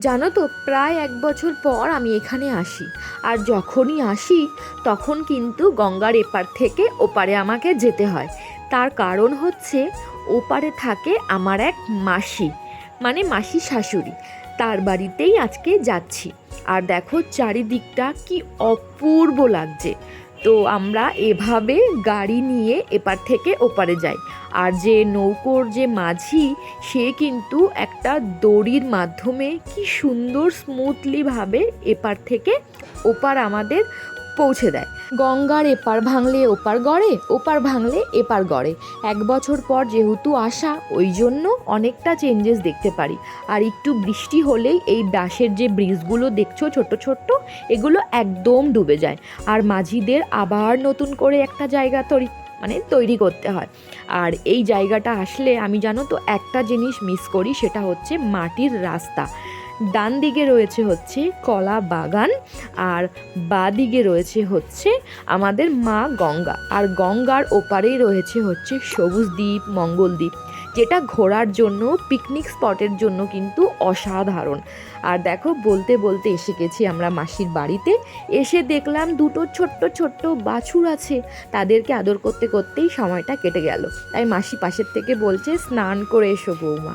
জানো তো, প্রায় 1 বছর পর আমি এখানে আসি। আর যখনই আসি তখন কিন্তু গঙ্গার এপার থেকে ওপারে আমাকে যেতে হয়। তার কারণ হচ্ছে, ওপারে থাকে আমার এক মাসি, মানে মাসি শাশুড়ি। তার বাড়িতেই আজকে যাচ্ছি। আর দেখো চারিদিকটা কি অপূর্ব লাগছে। তো আমরা এভাবে গাড়ি নিয়ে এপার থেকে ওপারে যাই। আর যে নৌকোর যে মাঝি, সে কিন্তু একটা দড়ির মাধ্যমে কি সুন্দর স্মুথলিভাবে এপার থেকে ওপার আমাদের পৌঁছে দেয়। গঙ্গার এপার ভাঙলে ওপার গড়ে, ওপার ভাঙলে এপার গড়ে। 1 বছর পর যেহেতু আসা, ওই জন্য অনেকটা চেঞ্জেস দেখতে পারি। আর একটু বৃষ্টি হলেই এই বাঁশের যে ব্রিজগুলো দেখছো ছোট্ট ছোট্ট, এগুলো একদম ডুবে যায়। আর মাঝিদের আবার নতুন করে একটা জায়গা তৈরি করতে হয়। আর এই জায়গাটা আসলে আমি জানো তো একটা জিনিস মিস করি, সেটা হচ্ছে মাটির রাস্তা। ডান দিকে রয়েছে হচ্ছে কলা বাগান, আর বাঁ দিকে রয়েছে হচ্ছে আমাদের মা গঙ্গা, আর গঙ্গার ওপারেই রয়েছে হচ্ছে সবুজ দ্বীপ, মঙ্গলদ্বীপ, যেটা ঘোরার জন্য, পিকনিক স্পটের জন্য কিন্তু অসাধারণ। আর দেখো বলতে বলতে এসে গেছি আমরা মাসির বাড়িতে। এসে দেখলাম দুটো ছোট্ট ছোট্ট বাছুর আছে, তাদেরকে আদর করতে করতেই সময়টা কেটে গেল। তাই মাসি পাশের থেকে বলছে, স্নান করে এসো বৌমা।